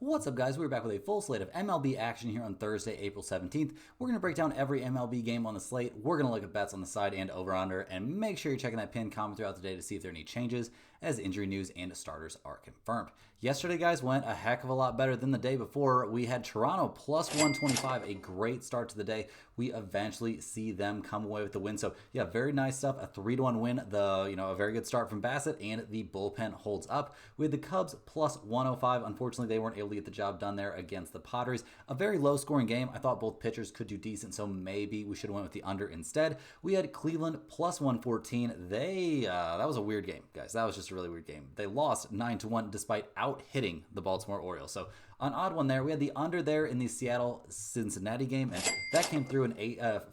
What's up, guys? We're back with a full slate of MLB action here on Thursday, April 17th. We're going to break down every MLB game on the slate. We're going to look at bets on the side and over-under, and make sure you're checking that pinned comment throughout the day to see if there are any changes as injury news and starters are confirmed. Yesterday, guys, went a heck of a lot better than the day before. We had Toronto plus 125, a great start to the day. We eventually see them come away with the win. So, yeah, very nice stuff. A 3-1 win. A very good start from Bassett, and the bullpen holds up. We had the Cubs plus 105. Unfortunately, they weren't able to get the job done there against the Padres. A very low-scoring game. I thought both pitchers could do decent, so maybe we should have went with the under instead. We had Cleveland plus 114. That was a weird game, guys. That was just a really weird game. They lost 9-1 despite out-hitting the Baltimore Orioles. So an odd one there. We had the under there in the Seattle-Cincinnati game, and that came through an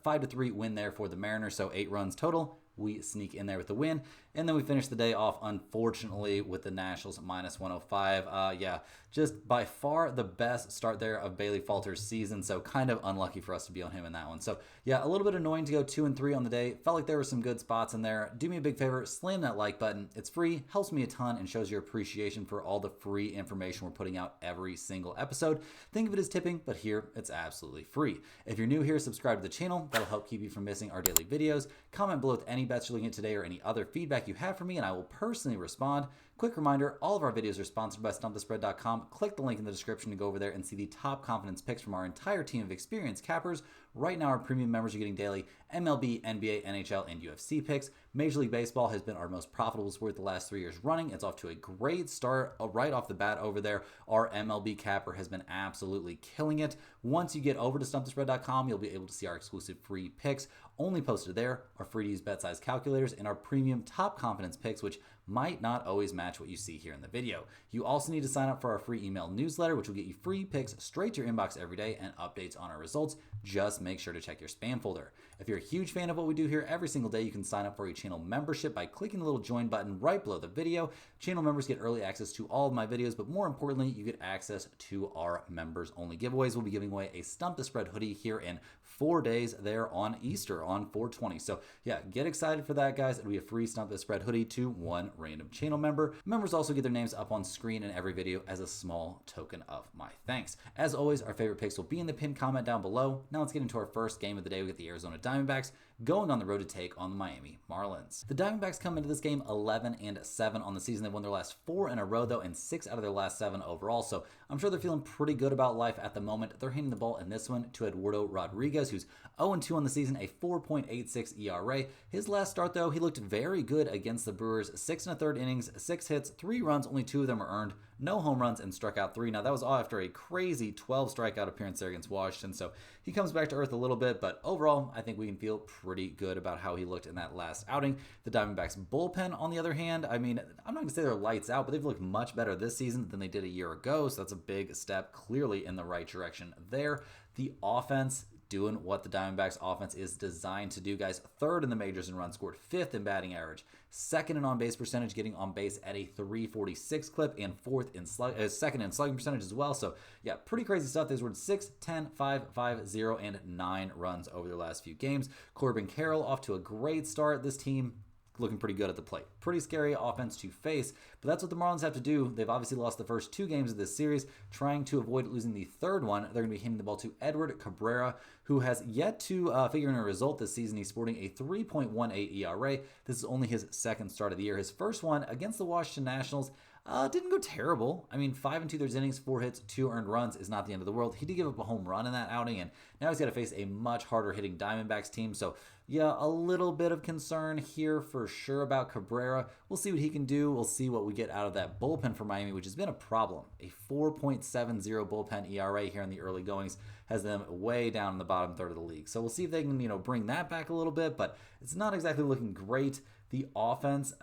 5-3 win there for the Mariners, so 8 runs total. We sneak in there with the win, and then we finish the day off, unfortunately, with the Nationals minus 105. Just by far the best start there of Bailey Falter's season, so kind of unlucky for us to be on him in that one. So, yeah, a little bit annoying to go 2-3 on the day. Felt like there were some good spots in there. Do me a big favor, slam that like button. It's free, helps me a ton, and shows your appreciation for all the free information we're putting out every single episode. Think of it as tipping, but here, it's absolutely free. If you're new here, subscribe to the channel. That'll help keep you from missing our daily videos. Comment below with any bets you're looking at today or any other feedback you have for me, and I will personally respond. Quick reminder, all of our videos are sponsored by StumpTheSpread.com. Click the link in the description to go over there and see the top confidence picks from our entire team of experienced cappers. Right now, our premium members are getting daily MLB, NBA, NHL, and UFC picks. Major League Baseball has been our most profitable sport the last 3 years running. It's off to a great start right off the bat over there. Our MLB capper has been absolutely killing it. Once you get over to StumpTheSpread.com, you'll be able to see our exclusive free picks only posted there, our free-to-use bet size calculators, and our premium top confidence picks, which might not always match what you see here in the video. You also need to sign up for our free email newsletter, which will get you free picks straight to your inbox every day and updates on our results. Just make sure to check your spam folder. If you're a huge fan of what we do here every single day, you can sign up for a channel membership by clicking the little join button right below the video. Channel members get early access to all of my videos, but more importantly, you get access to our members only giveaways. We'll be giving away a Stump the Spread hoodie here in 4 days there on Easter on 4/20. So yeah, get excited for that, guys. It'll be a free Stump the Spread hoodie to one random channel member. Members also get their names up on screen in every video as a small token of my thanks. As always, our favorite picks will be in the pinned comment down below. Now let's get into our first game of the day. We get the Arizona Diamondbacks going on the road to take on the Miami Marlins. The Diamondbacks come into this game 11-7 on the season. They've won their last 4 in a row, though, and 6 out of their last 7 overall. So I'm sure they're feeling pretty good about life at the moment. They're handing the ball in this one to Eduardo Rodriguez, who's 0-2 on the season, a 4.86 ERA. His last start, though, he looked very good against the Brewers. 6 1/3 innings, 6 hits, 3 runs, only 2 of them were earned. No home runs, and struck out 3. Now, that was all after a crazy 12 strikeout appearance there against Washington. So he comes back to earth a little bit, but overall, I think we can feel pretty good about how he looked in that last outing. The Diamondbacks bullpen, on the other hand, I mean, I'm not going to say they're lights out, but they've looked much better this season than they did a year ago. So that's a big step, clearly in the right direction there. The offense, doing what the Diamondbacks offense is designed to do, guys. 3rd in the majors in runs scored, 5th in batting average, 2nd in on-base percentage, getting on base at a 346 clip, and 2nd in slugging percentage as well. So yeah, pretty crazy stuff. They scored 6, 10, 5, 5, 0, and 9 runs over their last few games. Corbin Carroll off to a great start. This team looking pretty good at the plate. Pretty scary offense to face, but that's what the Marlins have to do. They've obviously lost the first 2 games of this series. Trying to avoid losing the 3rd one, they're going to be handing the ball to Edward Cabrera, who has yet to figure in a result this season. He's sporting a 3.18 ERA. This is only his 2nd start of the year. His first one against the Washington Nationals didn't go terrible. I mean, 5 2/3 innings, 4 hits, 2 earned runs is not the end of the world. He did give up a home run in that outing, and now he's got to face a much harder hitting Diamondbacks team. So yeah, a little bit of concern here for sure about Cabrera. We'll see what he can do. We'll see what we get out of that bullpen for Miami, which has been a problem. A 4.70 bullpen ERA here in the early goings has them way down in the bottom 3rd of the league. So we'll see if they can, bring that back a little bit, but it's not exactly looking great. The offense,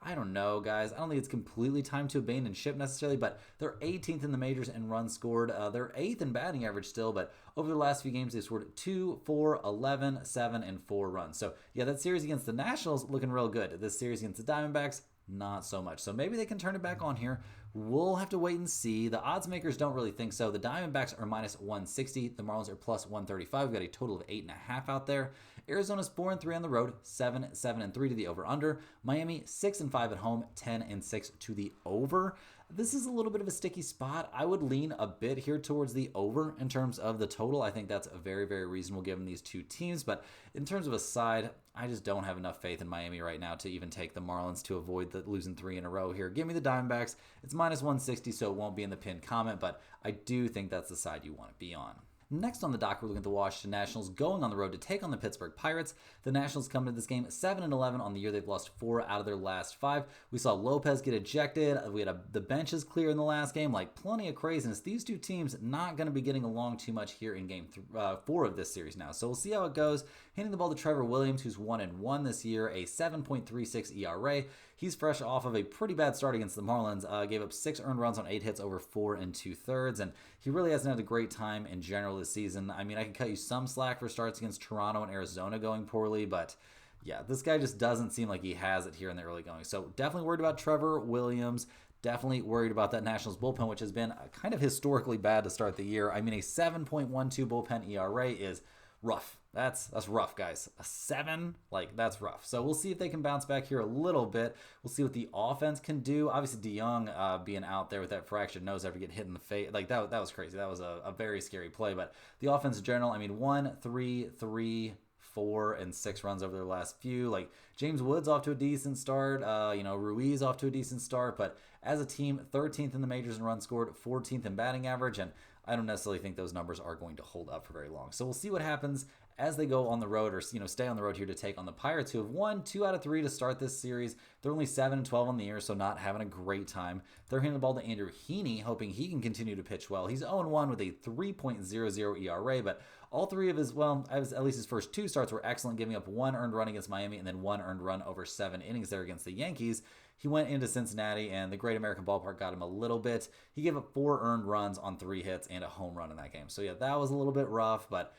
I don't know, guys. I don't think it's completely time to abandon ship necessarily, but they're 18th in the majors in runs scored. They're 8th in batting average still, but over the last few games, they've scored 2, 4, 11, 7, and 4 runs. So, yeah, that series against the Nationals looking real good. This series against the Diamondbacks, not so much. So maybe they can turn it back on here. We'll have to wait and see. The odds makers don't really think so. The Diamondbacks are minus 160. The Marlins are plus 135. We've got a total of 8.5 out there. Arizona's 4-3 on the road, 7-7-3 to the over/under. Miami 6-5 at home, 10-6 to the over. This is a little bit of a sticky spot. I would lean a bit here towards the over in terms of the total. I think that's very, very reasonable given these two teams. But in terms of a side, I just don't have enough faith in Miami right now to even take the Marlins to avoid losing 3 in a row here. Give me the Diamondbacks. It's minus 160, so it won't be in the pinned comment, but I do think that's the side you want to be on. Next on the dock, we're looking at the Washington Nationals going on the road to take on the Pittsburgh Pirates. The Nationals come into this game 7-11 on the year. They've lost 4 out of their last 5. We saw Lopez get ejected. We had the benches clear in the last game. Like, plenty of craziness. These two teams not going to be getting along too much here in game 4 of this series now. So we'll see how it goes. Handing the ball to Trevor Williams, who's 1-1 this year, a 7.36 ERA. He's fresh off of a pretty bad start against the Marlins. Gave up 6 earned runs on 8 hits over 4 2/3, and he really hasn't had a great time in general this season. I mean, I can cut you some slack for starts against Toronto and Arizona going poorly, but yeah, this guy just doesn't seem like he has it here in the early going. So definitely worried about Trevor Williams. Definitely worried about that Nationals bullpen, which has been kind of historically bad to start the year. I mean, a 7.12 bullpen ERA is rough. That's rough, guys. A 7, like, that's rough. So we'll see if they can bounce back here a little bit. We'll see what the offense can do. Obviously, DeYoung being out there with that fractured nose after getting hit in the face, like, that was crazy. That was a very scary play. But the offense in general, I mean, 1, 3, 3, 4, and 6 runs over their last few. Like, James Wood's off to a decent start. Ruiz off to a decent start. But as a team, 13th in the majors in runs scored, 14th in batting average, and I don't necessarily think those numbers are going to hold up for very long. So we'll see what happens as they go on the road, or stay on the road here to take on the Pirates, who have won 2 out of 3 to start this series. They're only 7-12 on the year, so not having a great time. They're handing the ball to Andrew Heaney, hoping he can continue to pitch well. He's 0-1 with a 3.00 ERA, but all 3 of at least his first 2 starts were excellent, giving up 1 earned run against Miami and then 1 earned run over 7 innings there against the Yankees. He went into Cincinnati, and the Great American Ballpark got him a little bit. He gave up 4 earned runs on 3 hits and a home run in that game. So yeah, that was a little bit rough, but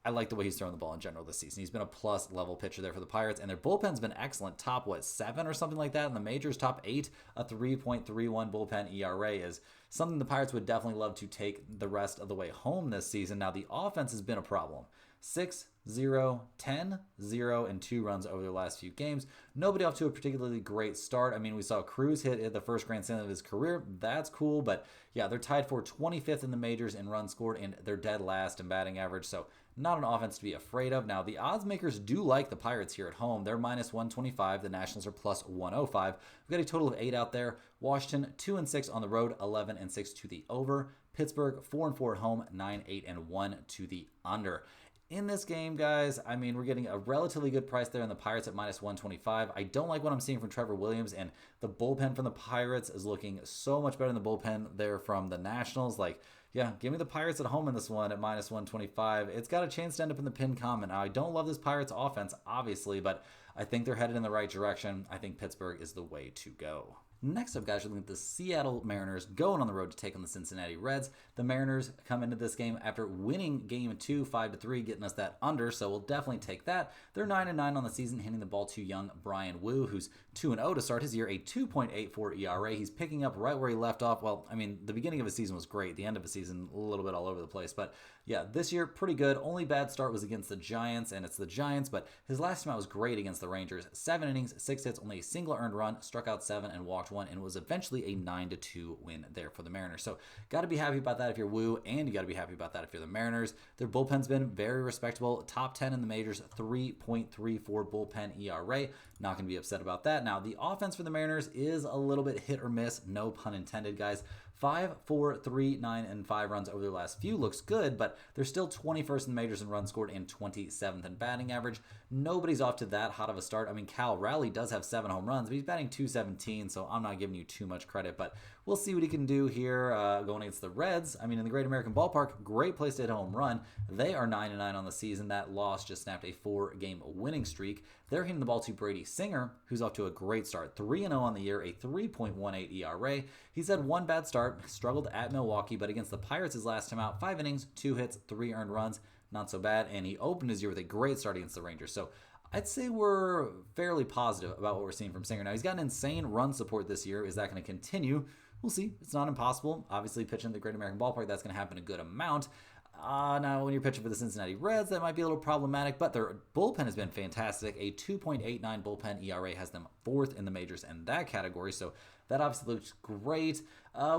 I like the way he's throwing the ball in general this season. He's been a plus level pitcher there for the Pirates, and their bullpen's been excellent. Top, 7 or something like that in the majors? Top 8, a 3.31 bullpen ERA is something the Pirates would definitely love to take the rest of the way home this season. Now, the offense has been a problem. 6, 0, 10, 0, and 2 runs over their last few games. Nobody off to a particularly great start. I mean, we saw Cruz hit the first grand slam of his career. That's cool, but yeah, they're tied for 25th in the majors in runs scored, and they're dead last in batting average, so not an offense to be afraid of. Now, the odds makers do like the Pirates here at home. They're minus 125. The Nationals are plus 105. We've got a total of 8 out there. Washington, 2-6 on the road, 11-6 to the over. Pittsburgh, 4-4 at home, 9-8-1 to the under. In this game, guys, I mean, we're getting a relatively good price there on the Pirates at minus 125. I don't like what I'm seeing from Trevor Williams, and the bullpen from the Pirates is looking so much better than the bullpen there from the Nationals. Like, yeah, give me the Pirates at home in this one at minus 125. It's got a chance to end up in the pinned comment. Now, I don't love this Pirates offense, obviously, but I think they're headed in the right direction. I think Pittsburgh is the way to go. Next up, guys, we're looking at the Seattle Mariners going on the road to take on the Cincinnati Reds. The Mariners come into this game after winning Game 2, 5-3, getting us that under, so we'll definitely take that. They're 9-9 on the season, handing the ball to young Brian Wu, who's 2-0 to start his year, a 2.84 ERA. He's picking up right where he left off. Well, I mean, the beginning of his season was great. The end of his season, a little bit all over the place. But yeah, this year, pretty good. Only bad start was against the Giants, and it's the Giants, but his last time out was great against the Rangers. 7 innings, 6 hits, only a single earned run, struck out 7 and walked 1, and was eventually a 9-2 win there for the Mariners. So got to be happy about that if you're Wu, and you got to be happy about that if you're the Mariners. Their bullpen's been very respectable. Top 10 in the majors, 3.34 bullpen ERA. Not going to be upset about that. Now, the offense for the Mariners is a little bit hit or miss. No pun intended, guys. 5, 4, 3, 9, and 5 runs over their last few looks good, but they're still 21st in the majors in runs scored and 27th in batting average. Nobody's off to that hot of a start. I mean, Cal Raleigh does have 7 home runs, but he's batting .217, so I'm not giving you too much credit, but we'll see what he can do here going against the Reds. I mean, in the Great American Ballpark, great place to hit a home run. They are 9-9 on the season. That loss just snapped a 4-game winning streak. They're hitting the ball to Brady Singer, who's off to a great start. 3-0 on the year, a 3.18 ERA. He's had 1 bad start, struggled at Milwaukee, but against the Pirates his last time out, 5 innings, 2 hits, 3 earned runs. Not so bad, and he opened his year with a great start against the Rangers. So I'd say we're fairly positive about what we're seeing from Singer. Now, he's got an insane run support this year. Is that going to continue? We'll see. It's not impossible. Obviously, pitching at the Great American Ballpark, that's going to happen a good amount. Now, when you're pitching for the Cincinnati Reds, that might be a little problematic, but their bullpen has been fantastic. A 2.89 bullpen ERA has them 4th in the majors in that category, so That obviously looks great.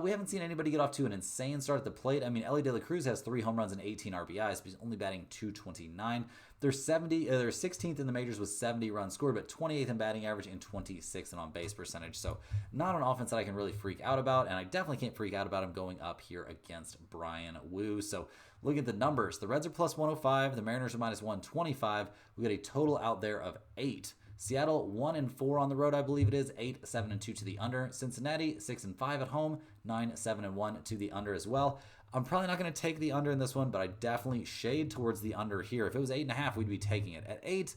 We haven't seen anybody get off to an insane start at the plate. I mean, Ellie De La Cruz has 3 home runs and 18 RBIs, but he's only batting .229. They're 16th in the majors with 70 runs scored, but 28th in batting average and 26th in on-base percentage. So not an offense that I can really freak out about, and I definitely can't freak out about him going up here against Brian Wu. So looking at the numbers, the Reds are plus 105, the Mariners are minus 125. We got a total out there of 8. Seattle 1-4 on the road, I believe it is. 8-7-2 to the under. Cincinnati 6-5 at home. 9-7-1 to the under as well. I'm probably not going to take the under in this one, but I definitely shade towards the under here. If it was 8.5, we'd be taking it. At 8,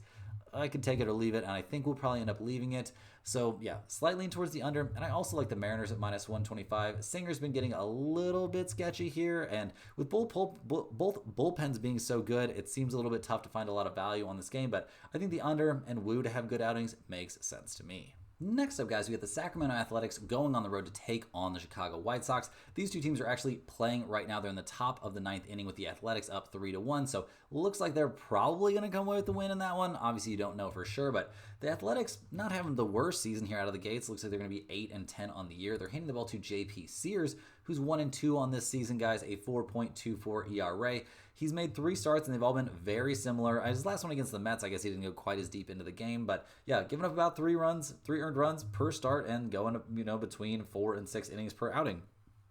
I could take it or leave it, and I think we'll probably end up leaving it. So yeah, slightly lean towards the under, and I also like the Mariners at minus 125. Singer's been getting a little bit sketchy here, and with both bullpens being so good, it seems a little bit tough to find a lot of value on this game, but I think the under and Wu to have good outings makes sense to me. Next up, guys, we got the Sacramento Athletics going on the road to take on the Chicago White Sox. These two teams are actually playing right now. They're in the top of the 9th inning with the Athletics up 3-1. So looks like they're probably going to come away with the win in that one. Obviously, you don't know for sure, but the Athletics not having the worst season here out of the gates. Looks like they're going to be 8-10 on the year. They're handing the ball to JP Sears, who's 1-2 on this season, guys, a 4.24 ERA. He's made 3 starts, and they've all been very similar. His last one against the Mets, I guess he didn't go quite as deep into the game. But, yeah, giving up about 3 earned runs per start and going, between 4 and 6 innings per outing.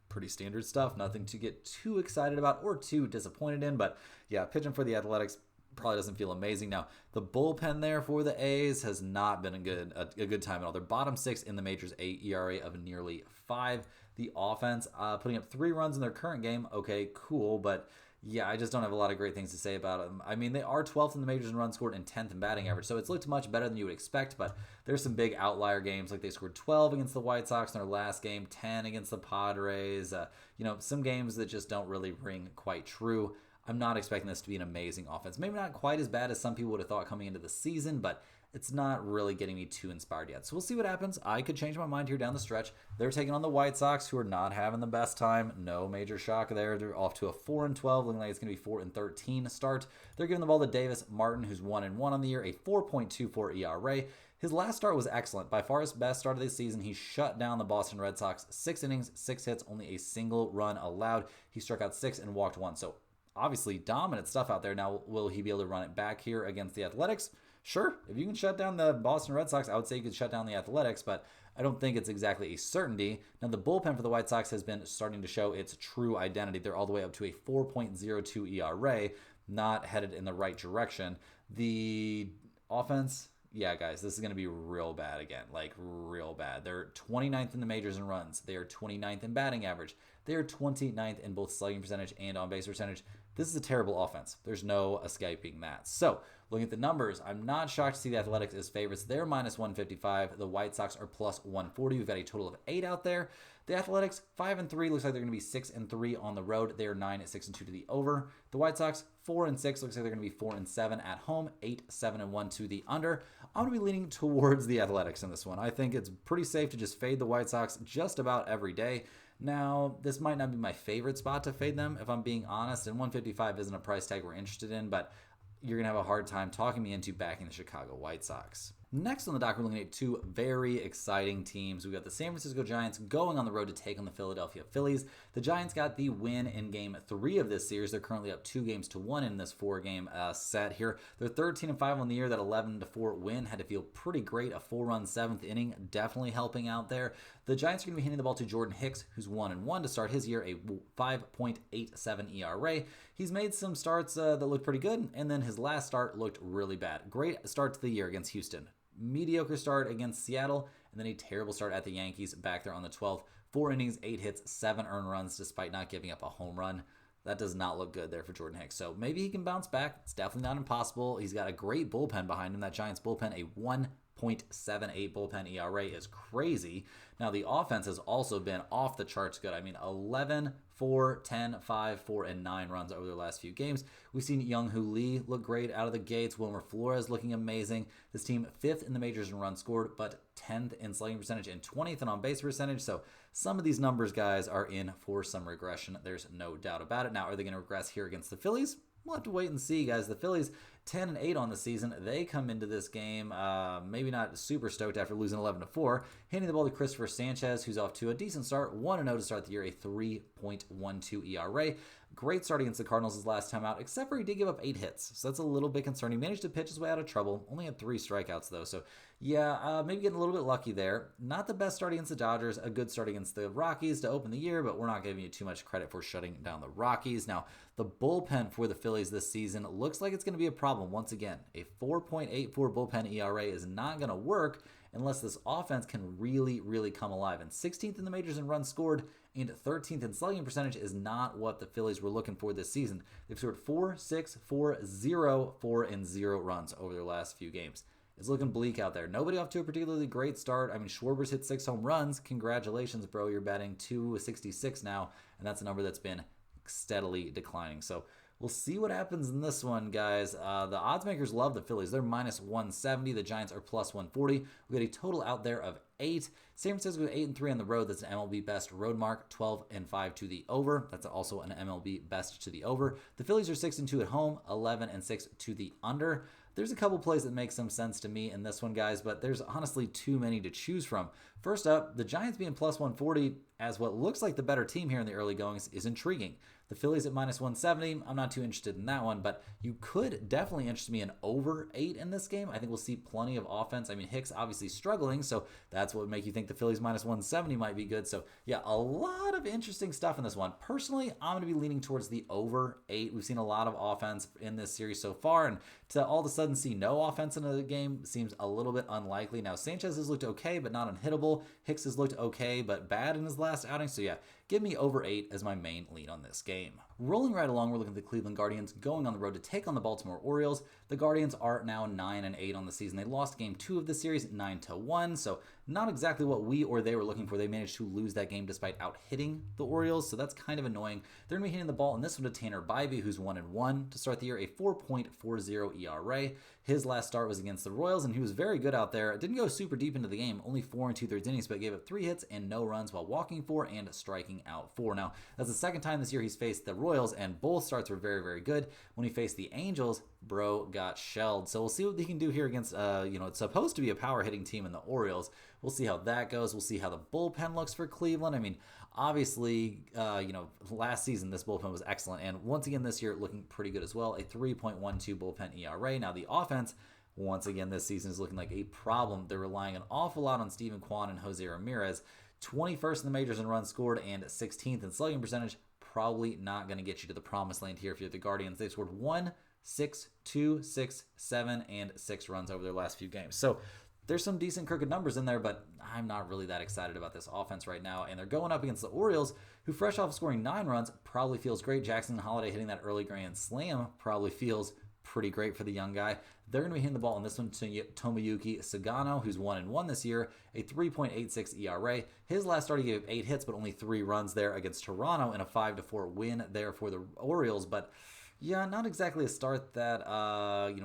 Pretty standard stuff. Nothing to get too excited about or too disappointed in. But, yeah, pitching for the Athletics probably doesn't feel amazing. Now, the bullpen there for the A's has not been a good time at all. They're bottom 6 in the majors, a ERA of nearly 5. The offense putting up 3 runs in their current game. Okay, cool, but yeah, I just don't have a lot of great things to say about them. I mean, they are 12th in the majors in runs scored and 10th in batting average, so it's looked much better than you would expect, but there's some big outlier games, like they scored 12 against the White Sox in their last game, 10 against the Padres, some games that just don't really ring quite true. I'm not expecting this to be an amazing offense. Maybe not quite as bad as some people would have thought coming into the season, but it's not really getting me too inspired yet. So we'll see what happens. I could change my mind here down the stretch. They're taking on the White Sox, who are not having the best time. No major shock there. They're off to a 4-12, looking like it's going to be 4-13 start. They're giving the ball to Davis Martin, who's 1-1 on the year, a 4.24 ERA. His last start was excellent. By far his best start of the season. He shut down the Boston Red Sox. 6 innings, 6 hits, only a single run allowed. He struck out 6 and walked 1. So obviously dominant stuff out there. Now, will he be able to run it back here against the Athletics? Sure, if you can shut down the Boston Red Sox, I would say you could shut down the Athletics, but I don't think it's exactly a certainty. Now, the bullpen for the White Sox has been starting to show its true identity. They're all the way up to a 4.02 ERA, not headed in the right direction. The offense, yeah, guys, this is going to be real bad again, like real bad. They're 29th in the majors in runs. They are 29th in batting average. They are 29th in both slugging percentage and on-base percentage. This is a terrible offense. There's no escaping that. So, looking at the numbers, I'm not shocked to see the Athletics as favorites. They're minus 155. The White Sox are plus 140. We've got a total of 8 out there. The Athletics, 5-3. Looks like they're going to be 6-3 on the road. They are 9-6-2 to the over. The White Sox, 4-6. Looks like they're going to be 4-7 at home. 8-7-1 to the under. I'm going to be leaning towards the Athletics in this one. I think it's pretty safe to just fade the White Sox just about every day. Now, this might not be my favorite spot to fade them, if I'm being honest, and 155 isn't a price tag we're interested in, but you're going to have a hard time talking me into backing the Chicago White Sox. Next on the dock, we're looking at 2 very exciting teams. We've got the San Francisco Giants going on the road to take on the Philadelphia Phillies. The Giants got the win in Game 3 of this series. They're currently up 2-1 in this 4-game set here. They're 13-5 on the year. That 11-4 win had to feel pretty great. A 4-run 7th inning definitely helping out there. The Giants are going to be handing the ball to Jordan Hicks, who's 1-1 to start his year, a 5.87 ERA. He's made some starts that look pretty good, and then his last start looked really bad. Great start to the year against Houston. Mediocre start against Seattle, and then a terrible start at the Yankees back there on the 12th. 4 innings, 8 hits, 7 earned runs despite not giving up a home run. That does not look good there for Jordan Hicks. So maybe he can bounce back. It's definitely not impossible. He's got a great bullpen behind him. That Giants bullpen, a 1.78 bullpen ERA is crazy. Now, the offense has also been off the charts good. I mean, 11, 4, 10, 5, 4, and 9 runs over their last few games. We've seen Young-Hoo Lee look great out of the gates. Wilmer Flores looking amazing. This team 5th in the majors in runs scored, but 10th in slugging percentage and 20th in on-base percentage. So some of these numbers, guys, are in for some regression. There's no doubt about it. Now, are they going to regress here against the Phillies? we'll have to wait and see, guys. The Phillies 10-8 on the season. They come into this game maybe not super stoked after losing 11-4, handing the ball to Christopher Sanchez, who's off to a decent start, 1-0 to start the year, a 3.12 ERA. Great start against the Cardinals his last time out, except for he did give up 8 hits, so that's a little bit concerning. He managed to pitch his way out of trouble, only had 3 strikeouts though, so yeah, maybe getting a little bit lucky there. Not the best start against the Dodgers, a good start against the Rockies to open the year, but we're not giving you too much credit for shutting down the Rockies. Now, the bullpen for the Phillies this season looks like it's going to be a problem once again. A 4.84 bullpen ERA is not going to work unless this offense can really come alive. And 16th in the majors in runs scored and 13th in slugging percentage is not what the Phillies were looking for this season. They've scored 4, 6, 4, 0, 4, and 0 runs over their last few games. It's looking bleak out there. Nobody off to a particularly great start. I mean, Schwarber's hit 6 home runs. Congratulations, bro. You're batting .266 now, and that's a number that's been steadily declining. So we'll see what happens in this one, guys. The odds makers love the Phillies. They're -170. The Giants are +140. We got a total out there of 8. San Francisco 8-3 on the road. That's an MLB best road mark. 12-5 to the over. That's also an MLB best to the over. The Phillies are 6-2 at home. 11-6 to the under. There's a couple plays that make some sense to me in this one, guys, but there's honestly too many to choose from. First up, the Giants being +140 as what looks like the better team here in the early goings is intriguing. The Phillies at -170, I'm not too interested in that one, but you could definitely interest me in over 8 in this game. I think we'll see plenty of offense. I mean, Hicks obviously struggling, so that's what would make you think the Phillies -170 might be good. So yeah, a lot of interesting stuff in this one. Personally, I'm going to be leaning towards the over 8. We've seen a lot of offense in this series so far, and to all of a sudden see no offense in the game seems a little bit unlikely. Now, Sanchez has looked okay, but not unhittable. Hicks has looked okay, but bad in his last outing. So yeah, give me over 8 as my main lead on this game. Rolling right along, we're looking at the Cleveland Guardians going on the road to take on the Baltimore Orioles. The Guardians are now 9-8 on the season. They lost game 2 of the series 9-1, so not exactly what we or they were looking for. They managed to lose that game despite out-hitting the Orioles, so that's kind of annoying. They're going to be hitting the ball in this one to Tanner Bybee, who's 1-1 to start the year, a 4.40 ERA. His last start was against the Royals, and he was very good out there. It didn't go super deep into the game, only 4 2/3 innings, but gave up 3 hits and no runs while walking 4 and striking out 4. Now, that's the second time this year he's faced the Royals, and both starts were very good. When he faced the Angels, bro got shelled. So we'll see what he can do here against, it's supposed to be a power hitting team in the Orioles. We'll see how that goes. We'll see how the bullpen looks for Cleveland. I mean, obviously, last season this bullpen was excellent, and once again this year looking pretty good as well. A 3.12 bullpen ERA. Now the offense, once again this season, is looking like a problem. They're relying an awful lot on Steven Kwan and Jose Ramirez. 21st in the majors in runs scored and 16th in slugging percentage. Probably not going to get you to the promised land here if you're the Guardians. They've scored 1, 6, 2, 6, 7, and 6 runs over their last few games. So there's some decent crooked numbers in there, but I'm not really that excited about this offense right now. And they're going up against the Orioles, who fresh off scoring 9 runs probably feels great. Jackson Holliday hitting that early grand slam probably feels pretty great for the young guy. They're going to be hitting the ball in this one to Tomoyuki Sagano, who's 1-1 this year, a 3.86 ERA. His last start, he gave 8 hits, but only 3 runs there against Toronto in a 5-4 win there for the Orioles. But yeah, not exactly a start that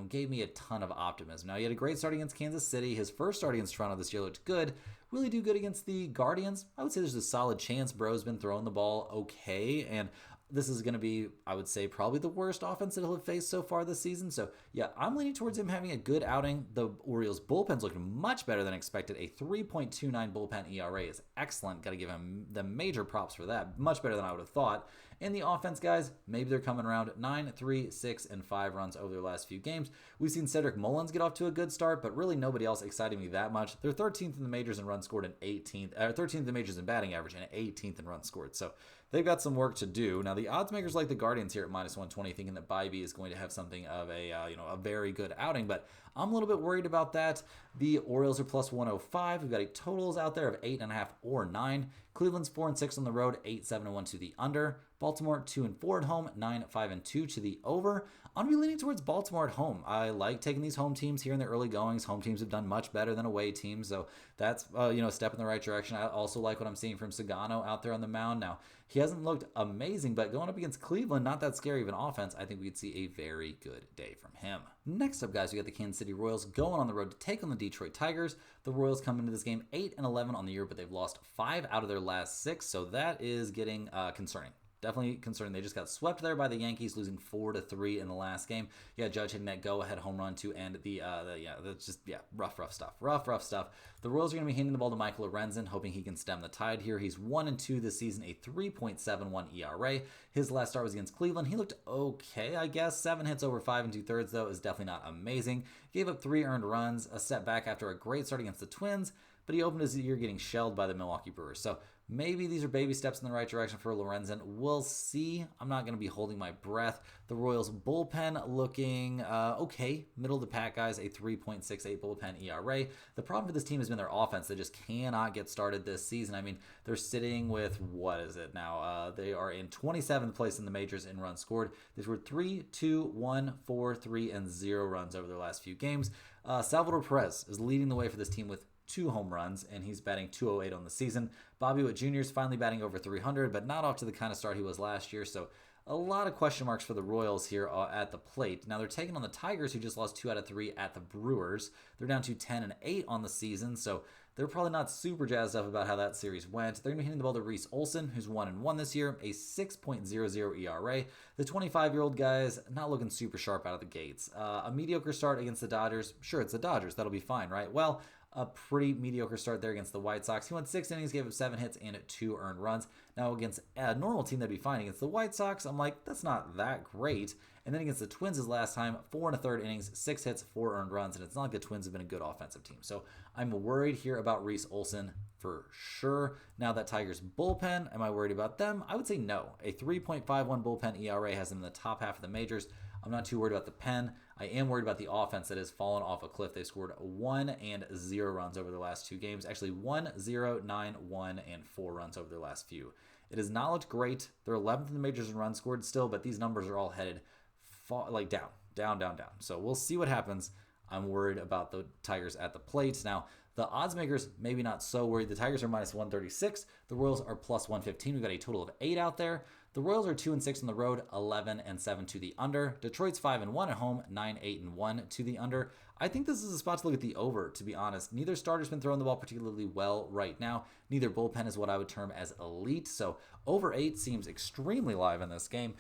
gave me a ton of optimism. Now, he had a great start against Kansas City. His first start against Toronto this year looked good. Really do good against the Guardians. I would say there's a solid chance Bro's been throwing the ball okay, and this is going to be, I would say, probably the worst offense that he'll have faced so far this season. So, yeah, I'm leaning towards him having a good outing. The Orioles' bullpen's looking much better than expected. A 3.29 bullpen ERA is excellent. Got to give him the major props for that. Much better than I would have thought. And the offense, guys, maybe they're coming around 9, 3, 6, and 5 runs over their last few games. We've seen Cedric Mullins get off to a good start, but really nobody else excited me that much. They're 13th in the majors in runs scored and 13th in the majors in batting average and 18th in runs scored. So they've got some work to do. Now, the odds makers like the Guardians here at -120, thinking that Bybee is going to have something of a very good outing, but I'm a little bit worried about that. The Orioles are +105. We've got a totals out there of 8.5 or 9. Cleveland's 4-6 on the road, 8-7-1 to the under. Baltimore 2-4 at home, 9-5-2 to the over. I'm gonna be leaning towards Baltimore at home. I like taking these home teams here in the early goings. Home teams have done much better than away teams, so that's a step in the right direction. I also like what I'm seeing from Sagano out there on the mound. Now, he hasn't looked amazing, but going up against Cleveland, not that scary of an offense, I think we could see a very good day from him. Next up, guys, we got the Kansas City Royals going on the road to take on the Detroit Tigers. The Royals come into this game 8-11 on the year, but they've lost 5 out of their last 6, so that is getting concerning. definitely concerning. They just got swept there by the Yankees, losing 4-3 in the last game. Yeah, Judge hitting that go-ahead home run to end that's just rough stuff. The Royals are going to be handing the ball to Michael Lorenzen, hoping he can stem the tide here. He's 1-2 this season, a 3.71 ERA. His last start was against Cleveland. He looked okay, I guess. 7 hits over 5 2/3 though is definitely not amazing. Gave up 3 earned runs, a step back after a great start against the Twins, but he opened his year getting shelled by the Milwaukee Brewers. So maybe these are baby steps in the right direction for Lorenzen. We'll see. I'm not going to be holding my breath. The Royals bullpen looking okay. Middle of the pack, guys. A 3.68 bullpen ERA. The problem for this team has been their offense. They just cannot get started this season. I mean, they're sitting with, what is it now? They are in 27th place in the majors in runs scored. They scored 3, 2, 1, 4, 3, and 0 runs over their last few games. Salvador Perez is leading the way for this team with 2 home runs, and he's batting .208 on the season. Bobby Witt Jr. is finally batting over .300, but not off to the kind of start he was last year, so a lot of question marks for the Royals here at the plate. Now, they're taking on the Tigers, who just lost 2 out of 3 at the Brewers. They're down to 10-8 on the season, so they're probably not super jazzed up about how that series went. They're going to be hitting the ball to Reese Olson, who's 1-1 this year, a 6.00 ERA. The 25-year-old guy's not looking super sharp out of the gates. A mediocre start against the Dodgers. Sure, it's the Dodgers. That'll be fine, right? Well, a pretty mediocre start there against the White Sox. He went 6 innings, gave up 7 hits and 2 earned runs. Now, against a normal team, that'd be fine. Against the White Sox, I'm like, that's not that great. And then against the Twins his last time, 4 1/3 innings, 6 hits, 4 earned runs, and it's not like the Twins have been a good offensive team. So I'm worried here about Reese Olson for sure. Now, that Tigers bullpen, am I worried about them? I would say no. A 3.51 bullpen ERA has them in the top half of the majors. I'm not too worried about the pen. I am worried about the offense that has fallen off a cliff. They scored 1 and 0 runs over their last 2 games. Actually, 1, 0, 9, 1, and 4 runs over their last few. It has not looked great. They're 11th in the majors in runs scored still, but these numbers are all headed down. So we'll see what happens. I'm worried about the Tigers at the plate. Now, the odds makers, maybe not so worried. The Tigers are minus 136. The Royals are plus 115. We've got a total of 8 out there. The Royals are 2-6 on the road, 11-7 to the under. Detroit's 5-1 at home, 9-8-1 to the under. I think this is a spot to look at the over, to be honest. Neither starter's been throwing the ball particularly well right now. Neither bullpen is what I would term as elite. So over 8 seems extremely live in this game.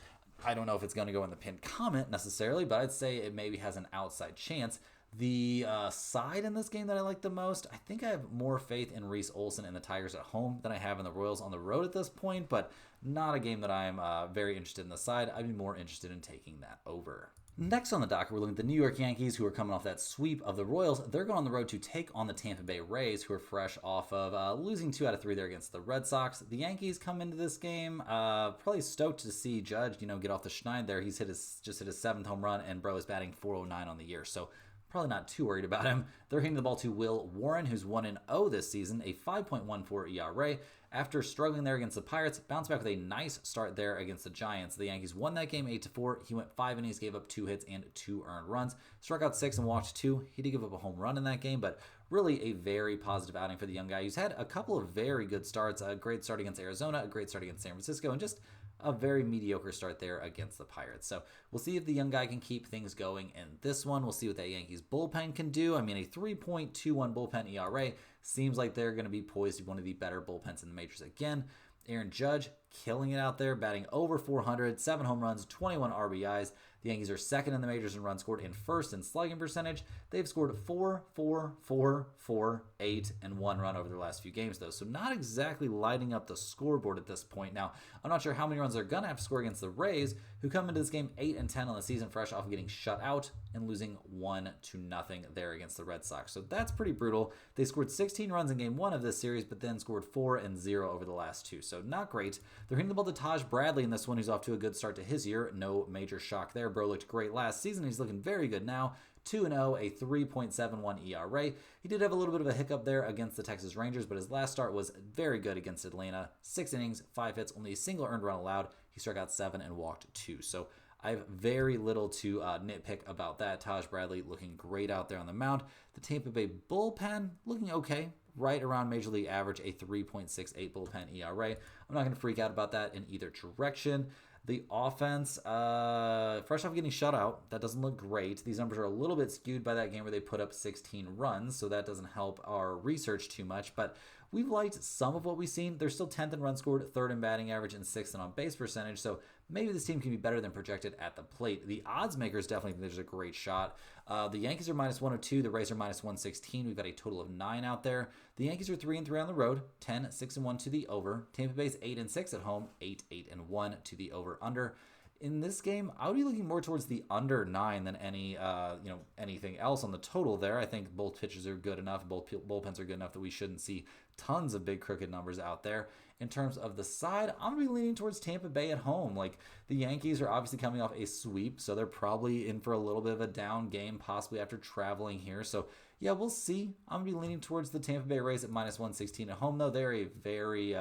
I don't know if it's going to go in the pinned comment necessarily, but I'd say it maybe has an outside chance. The side in this game that I like the most, I think I have more faith in Reese Olson and the Tigers at home than I have in the Royals on the road at this point, but not a game that I'm very interested in the side. I'd be more interested in taking that over. Next on the docket, we're looking at the New York Yankees, who are coming off that sweep of the Royals. They're going on the road to take on the Tampa Bay Rays, who are fresh off of losing 2 out of 3 there against the Red Sox. The Yankees come into this game probably stoked to see Judge, get off the schneid there. He's just hit his 7th home run, and bro is batting .409 on the year. So probably not too worried about him. They're hitting the ball to Will Warren, who's 1-0 this season, a 5.14 ERA. After struggling there against the Pirates, bounced back with a nice start there against the Giants. The Yankees won that game 8-4. He went 5 innings, gave up 2 hits and 2 earned runs. Struck out 6 and walked 2. He did give up a home run in that game, but really a very positive outing for the young guy. He's had a couple of very good starts. A great start against Arizona, a great start against San Francisco, and just a very mediocre start there against the Pirates. So we'll see if the young guy can keep things going in this one. We'll see what that Yankees bullpen can do. I mean, a 3.21 bullpen ERA seems like they're going to be poised to be one of the better bullpens in the majors again. Aaron Judge killing it out there, batting over .400, 7 home runs, 21 RBIs. The Yankees are second in the majors in runs scored and first in slugging percentage. They've scored 4, 4, 4, 4, 8, and 1 run over their last few games, though. So not exactly lighting up the scoreboard at this point. Now, I'm not sure how many runs they're going to have to score against the Rays, who come into this game 8-10 on the season, fresh off of getting shut out and losing 1-0 there against the Red Sox. So that's pretty brutal. They scored 16 runs in game 1 of this series, but then scored 4 and 0 over the last 2. So not great. They're hitting the ball to Taj Bradley in this one, who's off to a good start to his year. No major shock there. Bro looked great last season. He's looking very good now. 2-0, a 3.71 ERA. He did have a little bit of a hiccup there against the Texas Rangers, but his last start was very good against Atlanta. 6 innings, 5 hits, only a single earned run allowed. He struck out 7 and walked 2. So I have very little to nitpick about that. Taj Bradley looking great out there on the mound. The Tampa Bay bullpen looking okay, right around Major League average, a 3.68 bullpen ERA. I'm not going to freak out about that in either direction. The offense, fresh off getting shut out, that doesn't look great. These numbers are a little bit skewed by that game where they put up 16 runs, so that doesn't help our research too much. But we've liked some of what we've seen. They're still 10th in runs scored, 3rd in batting average, and 6th in on base percentage. So maybe this team can be better than projected at the plate. The odds makers definitely think there's a great shot. The Yankees are minus 102. The Rays are minus 116. We've got a total of 9 out there. The Yankees are 3-3 on the road, 10-6-1 to the over. Tampa Bay's 8-6 at home, 8-8-1 to the over/under. In this game, I would be looking more towards the under 9 than anything else on the total there. I think both pitchers are good enough, both bullpens are good enough that we shouldn't see tons of big crooked numbers out there. In terms of the side, I'm going to be leaning towards Tampa Bay at home. Like, the Yankees are obviously coming off a sweep, so they're probably in for a little bit of a down game, possibly after traveling here. So, yeah, we'll see. I'm going to be leaning towards the Tampa Bay Rays at minus 116 at home, though. They're a very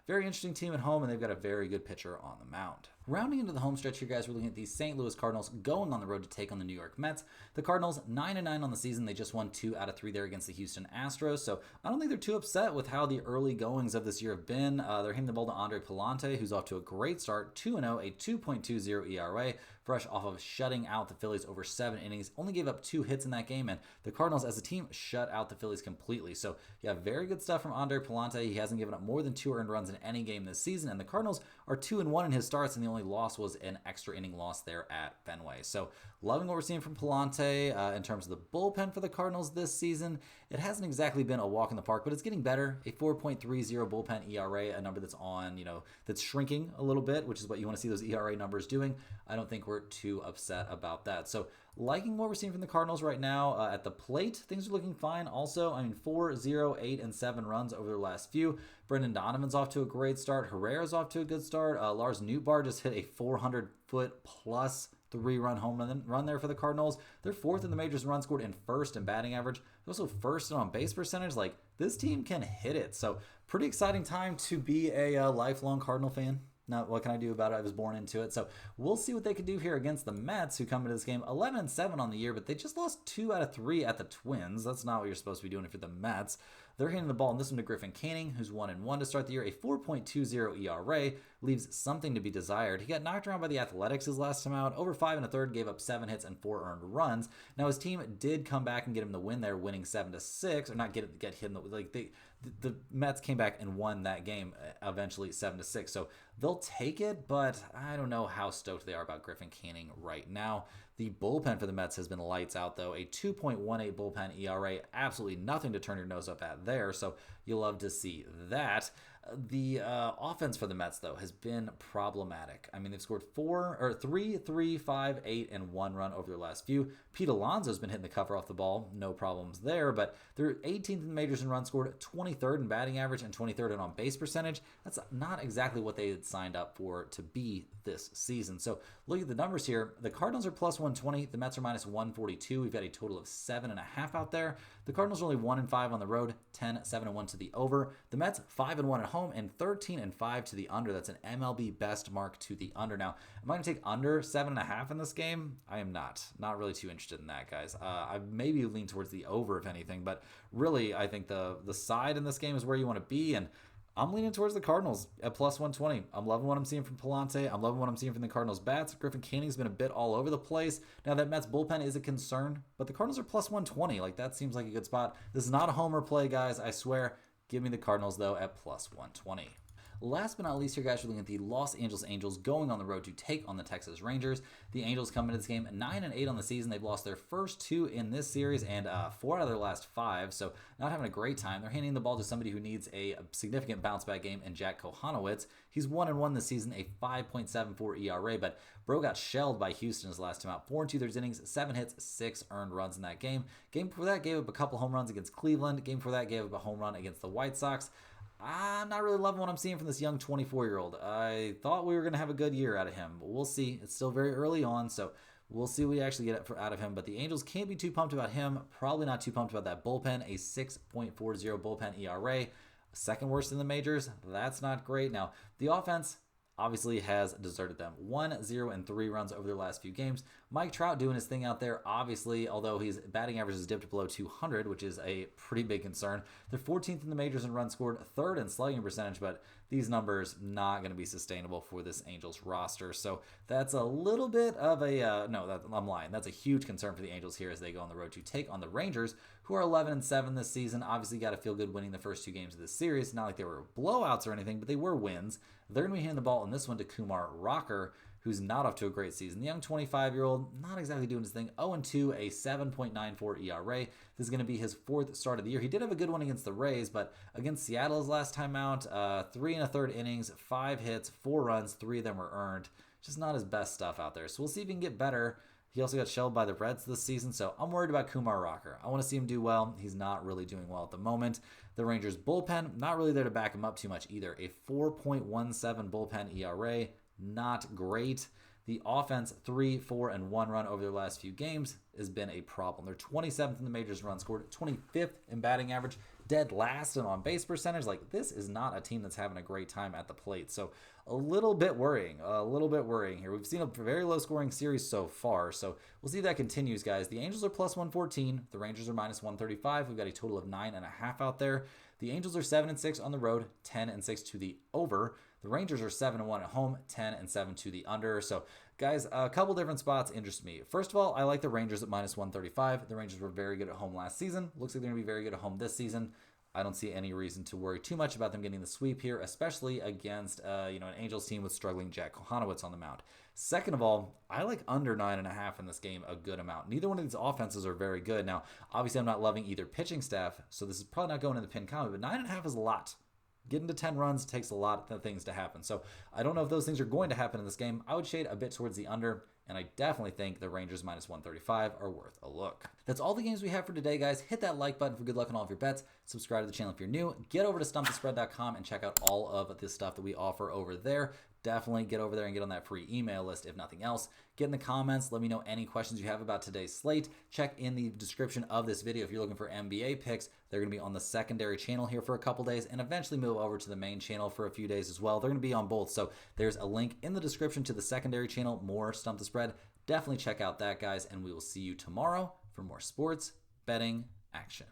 interesting team at home, and they've got a very good pitcher on the mound. Rounding into the home stretch here, guys, we're looking at the St. Louis Cardinals going on the road to take on the New York Mets. The Cardinals, 9-9 on the season. They just won 2 out of 3 there against the Houston Astros, so I don't think they're too upset with how the early goings of this year have been. They're hitting the ball to Andre Pallante, who's off to a great start, 2-0, a 2.20 ERA, fresh off of shutting out the Phillies over 7 innings. Only gave up 2 hits in that game, and the Cardinals as a team shut out the Phillies completely. So, yeah, very good stuff from Andre Pallante. He hasn't given up more than 2 earned runs in any game this season, and the Cardinals are 2-1 in his starts, and the only loss was an extra inning loss there at Fenway. So, loving what we're seeing from Pallante in terms of the bullpen for the Cardinals this season. It hasn't exactly been a walk in the park, but it's getting better. A 4.30 bullpen ERA, a number that's that's shrinking a little bit, which is what you want to see those ERA numbers doing. I don't think we're too upset about that. So, liking what we're seeing from the Cardinals right now at the plate. Things are looking fine. Also, 4, 0, 8, and 7 runs over their last few. Brendan Donovan's off to a great start. Herrera's off to a good start. Lars Nootbaar just hit a 400-foot plus 3-run home run there for the Cardinals. They're 4th in the majors in runs scored and 1st in batting average. They're also 1st in on base percentage. Like, this team can hit it. So, pretty exciting time to be a lifelong Cardinal fan. Now, what can I do about it? I was born into it. So we'll see what they can do here against the Mets, who come into this game 11-7 on the year, but they just lost 2 out of 3 at the Twins. That's not what you're supposed to be doing if you're the Mets. They're handing the ball in this one to Griffin Canning, who's 1-1 to start the year. A 4.20 ERA leaves something to be desired. He got knocked around by the Athletics his last time out. Over 5 1/3, gave up 7 hits and 4 earned runs. Now his team did come back and get him the win there, winning 7-6, or not get him the Mets came back and won that game eventually 7-6. So they'll take it, but I don't know how stoked they are about Griffin Canning right now. The bullpen for the Mets has been lights out, though. A 2.18 bullpen ERA, absolutely nothing to turn your nose up at there, so you'll love to see that. The offense for the Mets, though, has been problematic. They've scored 3, 5, 8, and 1 run over their last few. Pete Alonso's been hitting the cover off the ball. No problems there, but they're 18th in the majors in runs scored, 23rd in batting average, and 23rd in on base percentage. That's not exactly what they had signed up for to be this season. So look at the numbers here. The Cardinals are plus 120. The Mets are minus 142. We've got a total of 7.5 out there. The Cardinals are only 1-5 on the road, 10-7-1 to the over. The Mets 5-1 at home and 13-5 to the under. That's an MLB best mark to the under. Now, am I going to take under 7.5 in this game? I am not. Not really too interested in that, guys. I maybe lean towards the over, if anything, but really, I think the side in this game is where you want to be, and I'm leaning towards the Cardinals at plus 120. I'm loving what I'm seeing from Pallante. I'm loving what I'm seeing from the Cardinals bats. Griffin Canning's been a bit all over the place. Now, that Mets bullpen is a concern, but the Cardinals are plus 120. Like, that seems like a good spot. This is not a homer play, guys. I swear. Give me the Cardinals, though, at plus 120. Last but not least here, guys, we're looking at the Los Angeles Angels going on the road to take on the Texas Rangers. The Angels come into this game 9-8 on the season. They've lost their first 2 in this series and 4 out of their last 5, so not having a great time. They're handing the ball to somebody who needs a significant bounce-back game in Jack Kohanowitz. He's 1-1 this season, a 5.74 ERA, but bro got shelled by Houston his last time out. 4 2/3 innings, 7 hits, 6 earned runs in that game. Game before that, gave up a couple home runs against Cleveland. Game before that, gave up a home run against the White Sox. I'm not really loving what I'm seeing from this young 24-year-old. I thought we were going to have a good year out of him, but we'll see. It's still very early on, so we'll see what we actually get out of him. But the Angels can't be too pumped about him. Probably not too pumped about that bullpen. A 6.40 bullpen ERA. Second worst in the majors. That's not great. Now, the offense obviously has deserted them. 1, 0, and 3 runs over their last few games. Mike Trout doing his thing out there, obviously, although his batting average has dipped below 200, which is a pretty big concern. They're 14th in the majors in runs scored, 3rd in slugging percentage, but these numbers not going to be sustainable for this Angels roster. So that's a little bit of a I'm lying. That's a huge concern for the Angels here as they go on the road to take on the Rangers, who are 11-7 this season. Obviously, got to feel good winning the first 2 games of this series. Not like they were blowouts or anything, but they were wins. They're going to be hitting the ball in this one to Kumar Rocker, who's not off to a great season. The young 25-year-old, not exactly doing his thing. 0-2, a 7.94 ERA. This is going to be his 4th start of the year. He did have a good one against the Rays, but against Seattle his last time out, 3 1/3 innings, 5 hits, 4 runs, 3 of them were earned. Just not his best stuff out there. So we'll see if he can get better. He also got shelled by the Reds this season, so I'm worried about Kumar Rocker. I want to see him do well. He's not really doing well at the moment. The Rangers bullpen, not really there to back him up too much either. A 4.17 bullpen ERA, not great. The offense, 3, 4, and 1 run over their last few games has been a problem. They're 27th in the majors in runs scored, 25th in batting average, dead last in on base percentage. Like, this is not a team that's having a great time at the plate. So a little bit worrying here. We've seen a very low scoring series so far. So we'll see if that continues, guys. The Angels are plus 114. The Rangers are minus 135. We've got a total of 9.5 out there. The Angels are 7-6 on the road, 10-6 to the over. The Rangers are 7-1 at home, 10-7 to the under. So, guys, a couple different spots interest me. First of all, I like the Rangers at minus 135. The Rangers were very good at home last season. Looks like they're going to be very good at home this season. I don't see any reason to worry too much about them getting the sweep here, especially against an Angels team with struggling Jack Kohanowitz on the mound. Second of all, I like under 9.5 in this game a good amount. Neither one of these offenses are very good. Now, obviously, I'm not loving either pitching staff, so this is probably not going in the pin comment, but 9.5 is a lot. Getting to 10 runs takes a lot of things to happen. So I don't know if those things are going to happen in this game. I would shade a bit towards the under, and I definitely think the Rangers minus 135 are worth a look. That's all the games we have for today, guys. Hit that like button for good luck on all of your bets. Subscribe to the channel if you're new. Get over to stumpthespread.com and check out all of this stuff that we offer over there. Definitely get over there and get on that free email list, if nothing else. Get in the comments. Let me know any questions you have about today's slate. Check in the description of this video if you're looking for NBA picks. They're going to be on the secondary channel here for a couple days and eventually move over to the main channel for a few days as well. They're going to be on both. So there's a link in the description to the secondary channel, more Stump the Spread. Definitely check out that, guys, and we will see you tomorrow for more sports betting action.